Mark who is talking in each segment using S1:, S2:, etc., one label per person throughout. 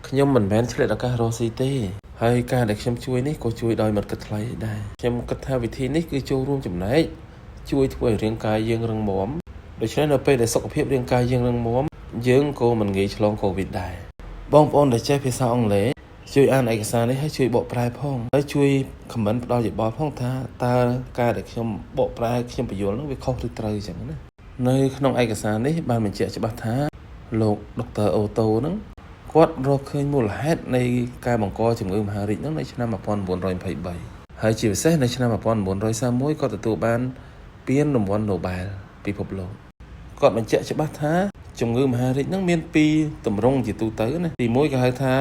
S1: ខ្ញុំមិនមែនឆ្លៀតឱកាសរស់ស៊ីទេហើយការដែលខ្ញុំជួយនេះក៏ជួយដោយមិនគិតថ្លៃដែរខ្ញុំគិតថាវិធីនេះគឺចូលរួមចំណែកជួយធ្វើឲ្យរាងកាយយើងរឹងមាំដូច្នេះនៅពេលដែលសុខភាពរាងកាយយើងរឹងមាំយើងក៏មិនងាយឆ្លងកូវីដដែរបងប្អូនដែលចេះភាសាអង់គ្លេសជួយអានឯកសារនេះហើយជួយបកប្រែផងហើយជួយខមមិនផ្ដល់យោបល់ផងថាតើការដែលខ្ញុំបកប្រែខ្ញុំបញ្យល់នោះវាខុសឬត្រូវអញ្ចឹងណានៅក្នុងឯកសារនេះបានបញ្ជាក់ច្បាស់ថាលោកដុកទ័រអូតូហ្នឹងគាត់រកឃើញមូលហេតុនៃការបង្កជំងឺមហារីកហ្នឹងនៅឆ្នាំ1923ហើយជាពិសេសនៅឆ្នាំ1931គាត់ទទួលបានពានរង្វាន់ Nobel ពិភពលោកគាត់បញ្ជាក់ច្បាស់ថាជំងឺមហារីកហ្នឹងមានពីរទម្រង់ជាទូទៅណាទី1គេហៅថា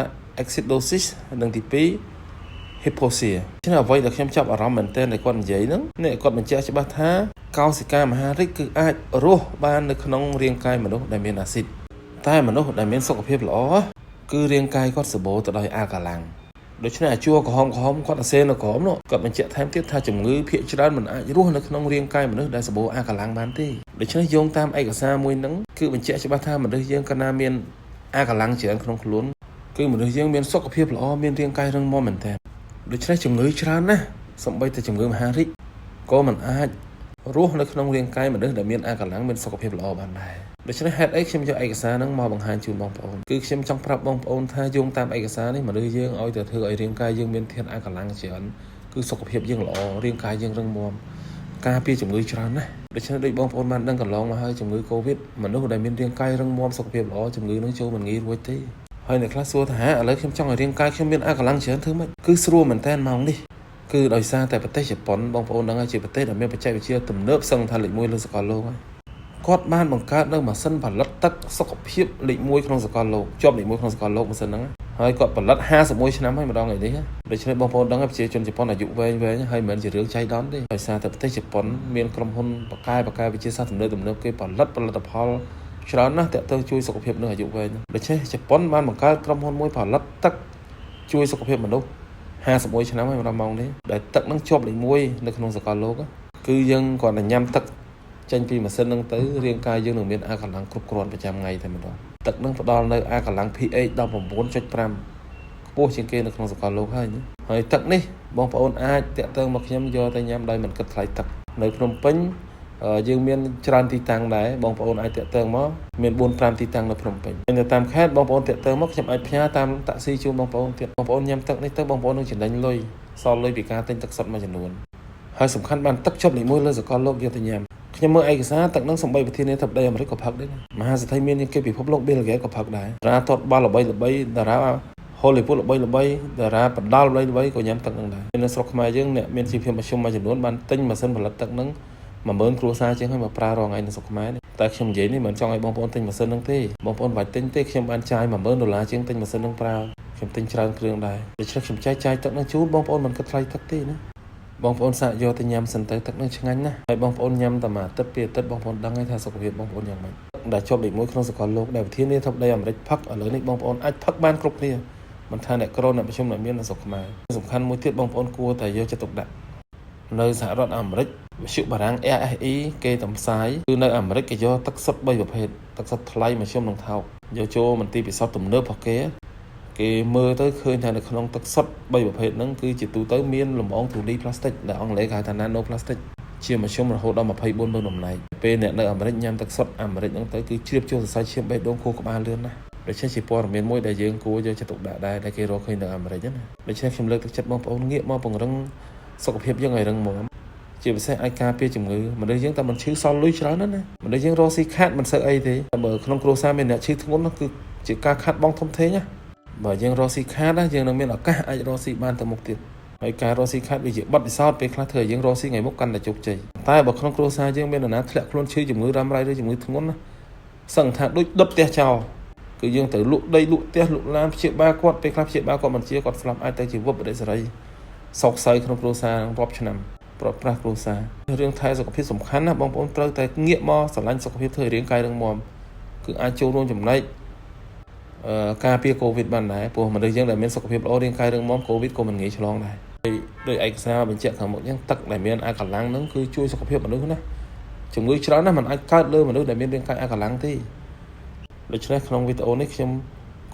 S1: acidosis និងទី2 hypoxia ចឹងអ្វីដែលខ្ញុំចាប់អារម្មណ៍មែនទែនដែលគាត់និយាយហ្នឹងនេះគាត់បញ្ជាក់ច្បាស់ថាកោសិកាមហារីកគឺអាចរស់បាននៅក្នុងរាងកាយមនុស្សដែលមានអាស៊ីតតែមនុស្សដែលមានសុខភាពល្អគឺរាងកាយគាត់សម្បូរទៅដោយអាល់កាឡាំងដូច្នេះអាជួរក្រហមគាត់អសេនៅក្រោមនោះគាត់បញ្ជាក់ថែមទៀតថាជំងឺភាគច្រើនមិនអាចរស់នៅក្នុងរាងកាយមនុស្សដែលសម្បូរអាល់កាឡាំងបានទេដូច្នេះយោងតាមឯកសារមួយហ្នឹងគឺបញ្ជាក់ច្បាស់ថាមនុស្សយើងកាលណាមានអាល់កាឡាំងច្រើនក្នុងខ្លួនគឺមនុស្សយើងមានសុខភាពល្អមានរាងកាយរឹងមាំមែនទែនដូច្នេះជំងឺច្រើនណាស់សូម្បីតែជំងឺមហារីកក៏មិនអាចរស់នៅក្នុងរាងកាយមនុស្សដែលមានអាល់កាឡាំងមានសុខភាពល្អបានដែរដូច្នេះហេតុអីខ្ញុំយកឯកសារហ្នឹងមកបង្ហាញជូនបងប្អូនគឺខ្ញុំចង់ប្រាប់បងប្អូនថាយោងតាមឯកសារនេះមនុស្សយើងឲ្យតែធ្វើឲ្យរាងកាយយើងមានធាតុអាល់កាឡាំងច្រើនគឺសុខភាពយើងល្អរាងកាយយើងរឹងមាំការពារជំងឺច្រើនណាស់ដូច្នេះដូចបងប្អូនបានដឹងកន្លងមកហើយជំងឺកូវីដមនុស្សដែលមានរាងកាយរឹងមាំសុខភាពល្អជំងឺនឹងចូលមិនងាយរួចទេហើយអ្នកខ្លះសួរថាឥឡូវខ្ញុំចង់ឲ្យរាងកាយខ្ញុំមានអាល់កាឡាំងច្រើនធ្វើម៉េចគឺស្រួលមែនតើម៉ោងនេះគឺដោយសារតែប្រទេសជប៉ុនបងប្អូនដឹងហើយជាប្រទេសដែលមានបច្ចេកវិទ្យាទំនើបសឹងថាលេខ1លើសកលលោកហើយគាត់បានបង្កើតនៅម៉ាស៊ីនផលិតទឹកសុខភាពលេខ1ក្នុងសកលលោកជាប់លេខ1ក្នុងសកលលោកម៉ាស៊ីនហ្នឹងហើយគាត់ផលិត51ឆ្នាំហើយម្ដងថ្ងៃនេះដូច្នេះបងប្អូនដឹងហើយប្រជាជនជប៉ុនអាយុវែងហើយមិនមែនជារឿងចៃដន្យទេដោយសារតែប្រទេសជប៉ុនមានក្រុមហ៊ុនបកែវិទ្យាសាស្ត្រទំនើបគេផលិតផលច្រើនណាស់ទាក់ទងជួយសុខភាពនៅអាយុវែងដូច្នេះជប៉ុនបានបង្កើតក្រុមហ៊ុនមួយផលិតទឹកជួយសុខភាពមនុស្ស51ឆ្នាំហើយម្ដងម៉ោងនេះដែលទឹកហ្នឹងជាប់លេខ1នៅក្នុងសកលលោកគឺយើងគាត់តែញ៉ាំទឹកចេញពីម៉ាស៊ីនហ្នឹងទៅរាងកាយយើងនឹងមានអាល់កាឡាំងគ្រប់គ្រាន់ប្រចាំថ្ងៃតែម្ដងទឹកហ្នឹងផ្ដល់នៅអាល់កាឡាំង pH 19.5 ខ្ពស់ជាងគេនៅក្នុងសកលលោកហើយទឹកនេះបងប្អូនអាចតាក់ទងមកខ្ញុំយកទៅញ៉ាំដោយមិនគិតថ្លៃទឹកនៅភ្នំពេញយើងមានច្រើនទីតាំងដែរបងប្អូនអាចតាក់ទងមកមាន4-5ទីតាំងនៅភ្នំពេញនៅតាមខេត្តបងប្អូនតាក់ទងមកខ្ញុំអាចផ្ញើតាមតាក់ស៊ីជូនបងប្អូនទៀតបងប្អូនញ៉ាំទឹកនេះទៅបងប្អូននឹងចំណេញលុយសល់លុយពីការទិញទឹកសុទ្ធមួយចំនួនហើយសំខាន់បានទឹកជាប់លេខ1លើសកលលោកយកទៅញ៉ាំខ្ញុំមើលឯកសារទឹកនឹងសម្បីប្រធានាធិបតីអាមេរិកក៏ផឹកដែរមហាសេដ្ឋីមានជាងគេពិភពលោក Bill Gates ក៏ផឹកដែរតារាទាត់បាល់ល្បីតារា Hollywood ល្បីតារាបដាល់ល្បីក៏ញ៉ាំទឹកនឹងដែរនៅស្រុកខ្មែរយើងអ្នកមានជីវភាពមធ្យមមួយចំនួនបានទិញម៉ាស៊ីនផលិតទឹកនឹង10000គ្រួសារជាងហើយមកប្រើរាល់ថ្ងៃនៅស្រុកខ្មែរតែខ្ញុំនិយាយនេះមិនចង់ឲ្យបងប្អូនទិញម៉ាស៊ីននឹងទេបងប្អូនមិនបាច់ទិញទេខ្ញុំបានចាយ$10000ជាងទិញម៉ាស៊ីននឹងប្រើខ្ញុំទិញច្រើនគ្រឿងដែរដូច្នេះខ្ញុំចែកចាយទឹកនឹងជូនបងប្អូនមិនគិតថ្លៃទឹកទេណាបងប្អូនសាកយកទៅញ៉ាំសិនទៅទឹកនឹងឆ្ងាញ់ណាស់ហើយបងប្អូនញ៉ាំតែមួយអាទិត្យពីរអាទិត្យបងប្អូនដឹងហើយថាសុខភាពបងប្អូនយ៉ាងម៉េចដែលជាប់លេខ1ក្នុងសកលលោកដែលប្រធានាធិបតីអាមេរិកផឹកឥឡូវនេះបងប្អូនអាចផឹកបានគ្រប់គ្នាមិនថាអ្នកក្រអ្នកប្រជុំអ្នកមាននៅស្រុកខ្មែរសំខាន់មួយទៀតបងប្អូនគួរតែយកចិត្តទុកដាក់នៅសហរដ្ឋអាមេរិកវិទ្យុបារាំង RSE គេតំផ្សាយគឺនៅអាមេរិកគេយកទឹកសុទ្ធ3ប្រភេទទឹកសុទ្ធថ្លៃមធ្យមនិងថោកយកចូលមន្ទីរពិសោធន៍ទំនើបរបស់គេមើលទៅឃើញថានៅក្នុងទឹកសុទ្ធ3ប្រភេទហ្នឹងគឺជាទូទៅមានលំអងទូលីប្លាស្ទិកដែលអង់គ្លេសគេហៅថា nano plastic ជាមធ្យមរហូតដល់24ម៉ឺនដុល្លារពេលអ្នកនៅអាមេរិកញ៉ាំទឹកសុទ្ធអាមេរិកហ្នឹងទៅគឺជ្រាបចូលសរសៃឈាមបេះដូងខួរក្បាលលឿនណាស់ដូច្នេះជាព័ត៌មានមួយដែលយើងគួរយកចិត្តទុកដាក់ដែរដែលគេរកឃើញនៅអាមេរិកណាដូច្នេះខ្ញុំលើកទឹកចិត្តបងប្អូនងាកមកពង្រឹងសុខភាពយើងឲ្យរឹងមាំជាពិសេសអាចការពារជំងឺមនុស្សយើងតែមិនឈឺសល់លុយច្រើនណាមនុស្សយើងរកស៊ីខាតមិនសូវអីទេតែបើក្នុងគ្រួសារមានអ្នកឈឺធ្ងន់គឺជាការខាត់បងធំធេងណាបើយើងរកស៊ីខាតណាយើងនឹងមានឱកាសអាចរកស៊ីបានទៅមុខទៀតហើយការរកស៊ីខាតវាជាបទពិសោធន៍ពេលខ្លះធ្វើឲ្យយើងរកស៊ីថ្ងៃមុខកាន់តែជោគជ័យតែបើក្នុងគ្រួសារយើងមាននរណាធ្លាក់ខ្លួនឈឺជំងឺរ៉ាំរ៉ៃឬជំងឺធ្ងន់ណាសឹងថាដូចដុតផ្ទះចោលគឺយើងទៅលក់ដីលក់ផ្ទះលក់ឡានព្យាបាលគាត់ពេលខ្លះព្យាបាលគាត់មិនជាគាត់ស្លាប់អាចទៅជាវឹបបដិសេរីសោកសៅក្នុងគ្រួសាររាប់ឆ្នាំប្រត់ប្រាស់គ្រួសាររឿងថែសុខភាពសំខាន់ណាបងប្អូនត្រូវតែងាកមកស្រឡាញ់សុខភាពធ្វើឲ្យរាងកាយរឹងមាំគឺអាចចូលរួមចំណែកការពារកូវីដបានដែរព្រោះមនុស្សយើងដែលមានសុខភាពល្អរាងកាយរឹងមាំកូវីដក៏មិនងាយឆ្លងដែរដោយឯកសារបញ្ជាក់ខាងមុខអញ្ចឹងទឹកដែលមានអាល់កាឡាំងហ្នឹងគឺជួយសុខភាពមនុស្សណាជំងឺច្រើនណាស់មិនអាចកើតលើមនុស្សដែលមានរាងកាយអាល់កាឡាំងទេដូច្នេះក្នុងវីដេអូនេះខ្ញុំ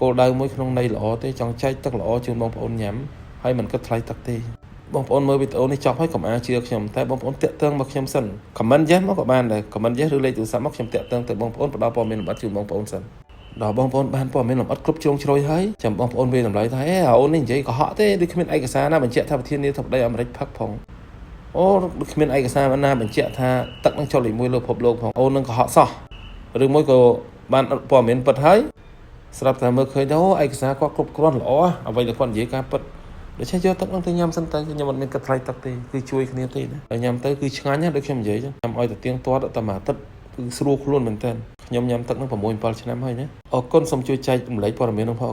S1: គោលដៅមួយក្នុងន័យល្អទេចង់ចែកទឹកល្អជូនបងប្អូនញ៉ាំហើយមិនគិតថ្លៃទឹកទេបងប្អូនមើលវីដេអូនេះចប់ហើយកុំអាជឿខ្ញុំតែបងប្អូនតាក់ទងមកខ្ញុំសិន comment yes មកក៏បានដែរ comment yes ឬលេខទូរស័ព្ទមកខ្ញុំតាក់ទងទៅបងប្អូនផ្ដល់ព័ត៌មានលម្អិតជូនបងប្អូនសិនដល់បងប្អូនបានព័ត៌មានលម្អិតគ្រប់ជ្រុងជ្រោយហើយចាំបងប្អូនវាតម្លៃថាអូននេះនិយាយកុហកទេដូចគ្មានឯកសារណាបញ្ជាក់ថាប្រធានាធិបតីអាមេរិកផឹកផងអូដូចគ្មានឯកសារណាបញ្ជាក់ថាទឹកនឹងចុះលេខ1លើពិភពលោកផងអូននឹងកុហកសោះឬមួយក៏បានព័ត៌មានពិតហើយស្រាប់តែមើលឃើញទៅឯកសារគាត់គ្រប់គ្រាន់ល្អអ្វីដែលគាត់និយាយការពិតដូច្នេះយកទឹកនឹងទៅញ៉ាំសិនទៅខ្ញុំមិនមានគិតថ្លៃទឹកទេគឺជួយគ្នាទេណាហើយញ៉ាំទៅគឺឆ្ងាញ់ណាស់ដូចខ្ញុំនិយាយចឹងញ៉ាំឲ្យទៅទៀងទាត់តែមួយអាទិត្យគឺស្រួលខ្លួនមែនតើខ្ញុំញ៉ាំទឹកនឹង6 7ឆ្នាំហើយណាអរគុណសូមជួយចែករំលែកព័ត៌មាននឹងផង